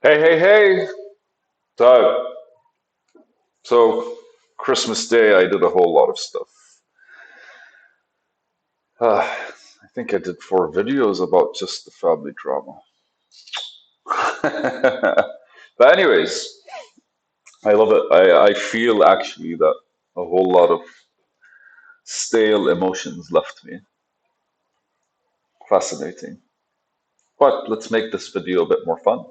Hey, hey, hey! So, so Christmas Day, I did a whole lot of stuff. I think I did 4 videos about just the family drama. But anyways, I love it. I feel actually that a whole lot of stale emotions left me. Fascinating. But let's make this video a bit more fun.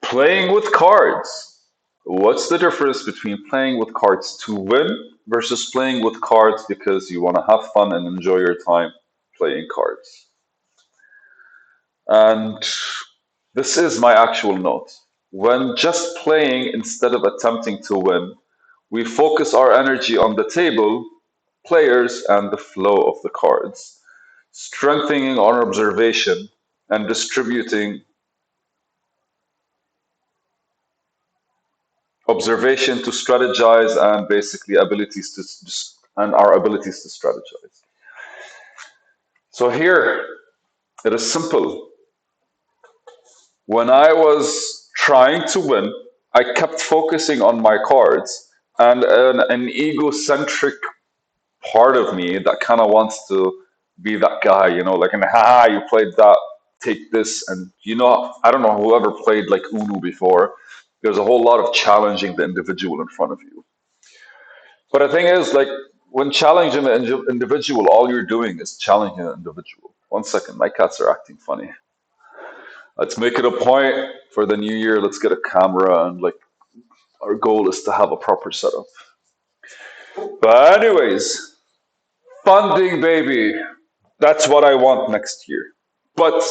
Playing with cards. What's the difference between playing with cards to win versus playing with cards because you want to have fun and enjoy your time playing cards? And this is my actual note. When just playing instead of attempting to win, we focus our energy on the table, players, and the flow of the cards, strengthening our observation and distributing observation to strategize and basically abilities to and our abilities to strategize. So here it is simple. When I was trying to win, I kept focusing on my cards, and an egocentric part of me that kind of wants to be that guy, like, and haha, you played that, take this, and I don't know whoever played like Uno before. There's a whole lot of challenging the individual in front of you. But the thing is, like, when challenging the individual, all you're doing is challenging the individual. 1 second, my cats are acting funny. Let's make it a point for the new year. Let's get a camera and like our goal is to have a proper setup. But anyways, funding baby. That's what I want next year. But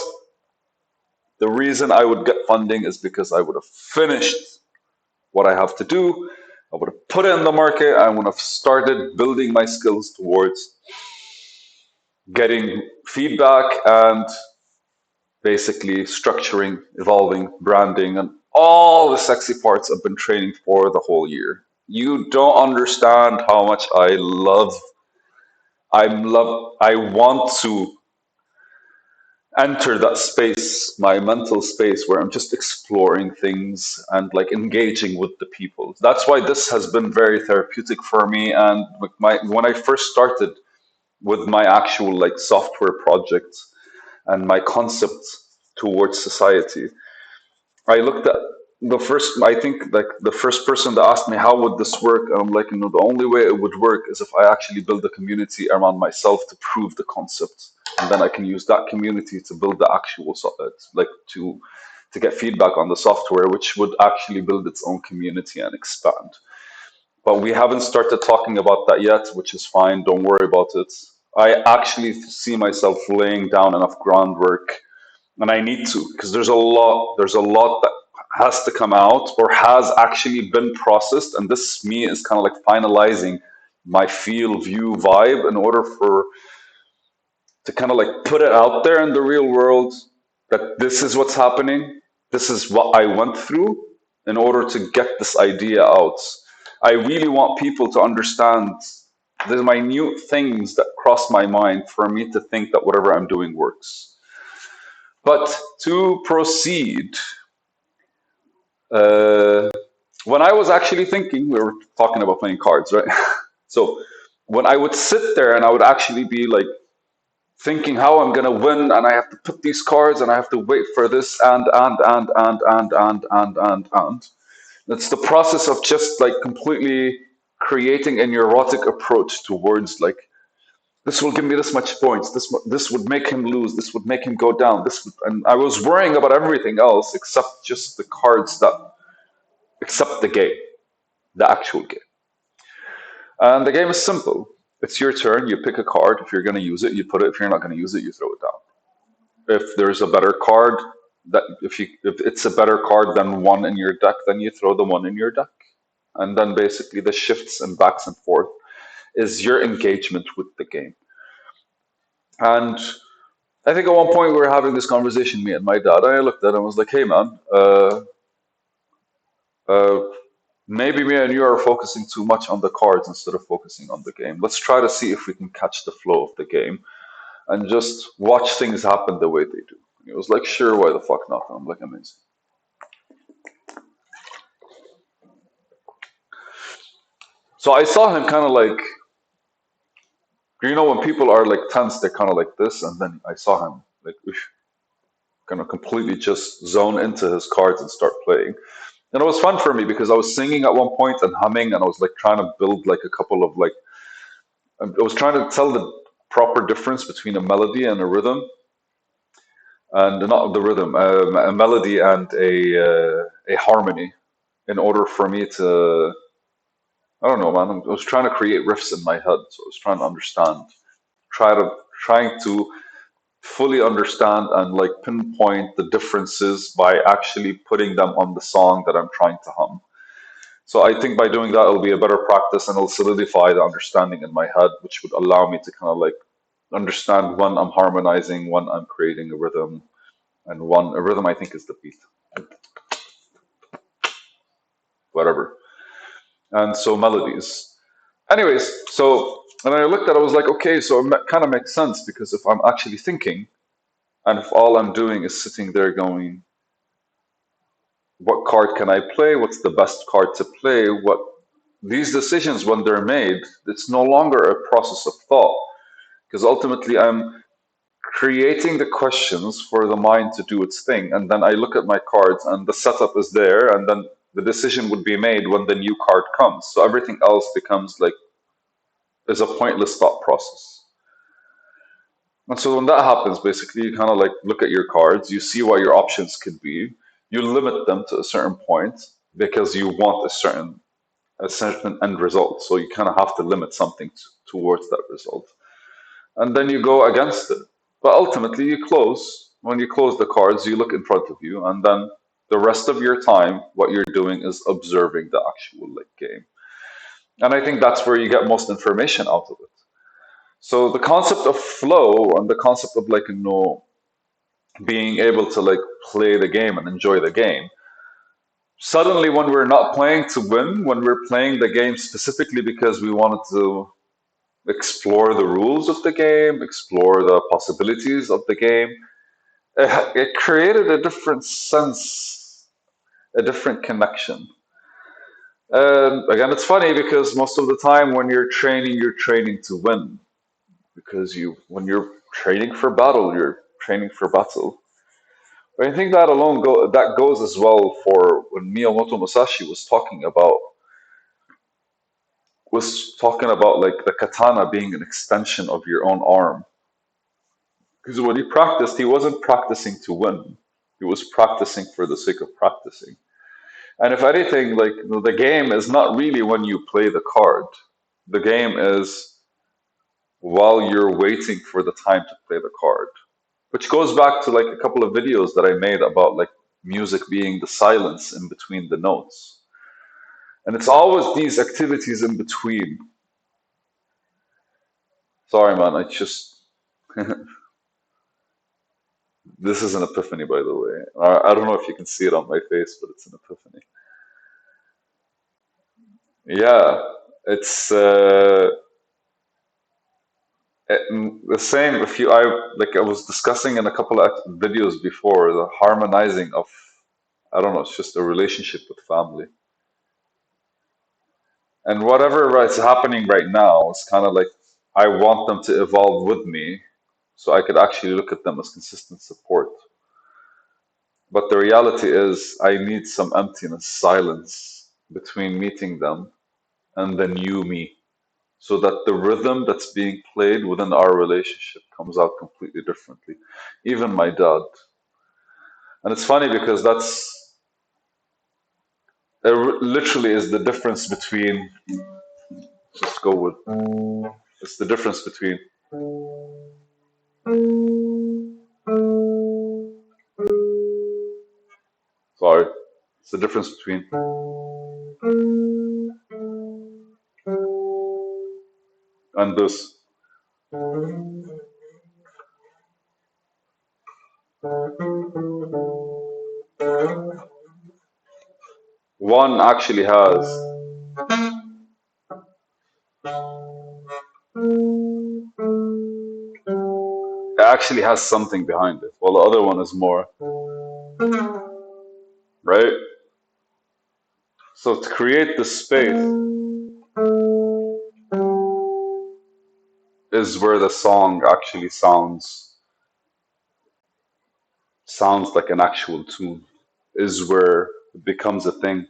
the reason I would get funding is because I would have finished what I have to do. I would have put it in the market. I would have started building my skills towards getting feedback and basically structuring, evolving, branding, and all the sexy parts I've been training for the whole year. You don't understand how much I want to enter that space, my mental space where I'm just exploring things and like engaging with the people. That's why this has been very therapeutic for me. And with my when I first started with my actual like software project and my concept towards society, I looked at I think like the first person that asked me how would this work, and I'm like, the only way it would work is if I actually build a community around myself to prove the concept, and then I can use that community to build the actual like to get feedback on the software, which would actually build its own community and expand. But we haven't started talking about that yet, which is fine. Don't worry about it. I actually see myself laying down enough groundwork, and I need to, because there's a lot that has to come out or has actually been processed, and this me is kind of like finalizing my feel, view, vibe in order for to kind of like put it out there in the real world that this is what's happening, this is what I went through in order to get this idea out. I really want people to understand the minute things that cross my mind for me to think that whatever I'm doing works. But to proceed, uh, when I was actually thinking, we were talking about playing cards, right? So when I would sit there and I would actually be like thinking how I'm gonna win, and I have to put these cards, and I have to wait for this, and. It's the process of just like completely creating a neurotic approach towards like this will give me this much points. This would make him lose. This would make him go down. And I was worrying about everything else except just the cards that except the game, the actual game. And the game is simple. It's your turn. You pick a card. If you're going to use it, you put it. If you're not going to use it, you throw it down. If there's a better card if it's a better card than one in your deck, then you throw the one in your deck. And then basically the shifts and backs and forth is your engagement with the game. And I think at one point we were having this conversation, me and my dad. And I looked at him and was like, "Hey, man, uh, maybe me and you are focusing too much on the cards instead of focusing on the game. Let's try to see if we can catch the flow of the game and just watch things happen the way they do." And he was like, "Sure, why the fuck not?" And I'm like, "Amazing." So I saw him kind of like, you know, when people are like tense, they're kind of like this, and then I saw him like kind of completely just zone into his cards and start playing. And it was fun for me because I was singing at one point and humming, and I was like trying to build like a couple of like, I was trying to tell the proper difference between a melody and a rhythm, and not the rhythm, a melody and a harmony, in order for me to, I don't know, man. I was trying to create riffs in my head, so I was trying to understand, trying to fully understand and like pinpoint the differences by actually putting them on the song that I'm trying to hum. So I think by doing that, it'll be a better practice and it'll solidify the understanding in my head, which would allow me to kind of like understand when I'm harmonizing, when I'm creating a rhythm, and one a rhythm I think is the beat, whatever. And so melodies. Anyways, so and I looked at it, I was like, okay, so it kind of makes sense because if I'm actually thinking and if all I'm doing is sitting there going, what card can I play? What's the best card to play? What these decisions, when they're made, it's no longer a process of thought because ultimately I'm creating the questions for the mind to do its thing. And then I look at my cards and the setup is there. And then the decision would be made when the new card comes. So everything else becomes like, is a pointless thought process. And so when that happens, basically, you kind of like look at your cards, you see what your options could be, you limit them to a certain point because you want a certain end result. So you kind of have to limit something towards that result. And then you go against it. But ultimately, you close. When you close the cards, you look in front of you, and then the rest of your time, what you're doing is observing the actual like game. And I think that's where you get most information out of it. So the concept of flow and the concept of like being able to like play the game and enjoy the game. Suddenly, when we're not playing to win, when we're playing the game specifically because we wanted to explore the rules of the game, explore the possibilities of the game, it created a different sense, a different connection. Again, it's funny because most of the time when you're training to win. Because when you're training for battle, you're training for battle. But I think that that goes as well for when Miyamoto Musashi was talking about like the katana being an extension of your own arm. Because when he practiced, he wasn't practicing to win. He was practicing for the sake of practicing. And if anything, like the game is not really when you play the card. The game is while you're waiting for the time to play the card. Which goes back to like a couple of videos that I made about like music being the silence in between the notes. And it's always these activities in between. Sorry, man, I just this is an epiphany, by the way. I don't know if you can see it on my face, but it's an epiphany. Yeah, it's the same. If you, I like, I was discussing in a couple of videos before the harmonizing of, I don't know, it's just a relationship with family. And whatever is happening right now is kind of like I want them to evolve with me so I could actually look at them as consistent support. But the reality is, I need some emptiness, silence between meeting them and the new me so that the rhythm that's being played within our relationship comes out completely differently. Even my dad. And it's funny because literally is the difference between, let's go with, it's the difference between sorry. It's the difference between and this. One actually has something behind it, while the other one is more right. So to create the space, is where the song actually sounds like an actual tune, is where it becomes a thing.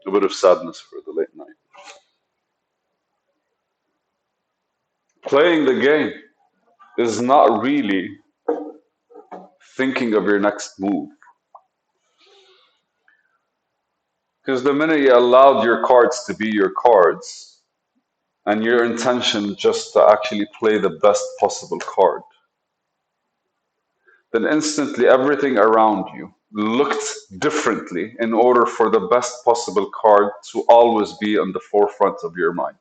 A bit of sadness for the late night. Playing the game is not really thinking of your next move. Because the minute you allowed your cards to be your cards and your intention just to actually play the best possible card, then instantly everything around you looked differently in order for the best possible card to always be on the forefront of your mind.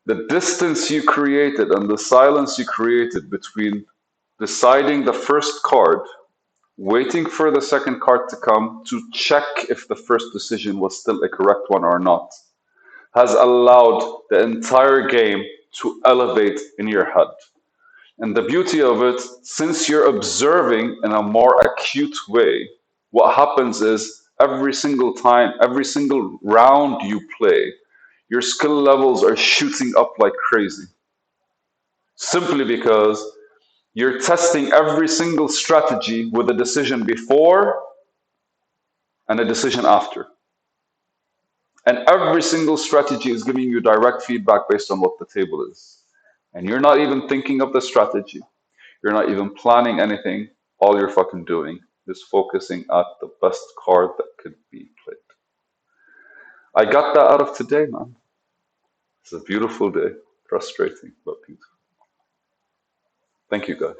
The distance you created and the silence you created between deciding the first card, waiting for the second card to come to check if the first decision was still a correct one or not, has allowed the entire game to elevate in your head. And the beauty of it, since you're observing in a more acute way, what happens is every single time, every single round you play, your skill levels are shooting up like crazy. Simply because you're testing every single strategy with a decision before and a decision after. And every single strategy is giving you direct feedback based on what the table is. And you're not even thinking of the strategy. You're not even planning anything. All you're fucking doing is focusing at the best card that could be played. I got that out of today, man. It's a beautiful day. Frustrating, but beautiful. Thank you, guys.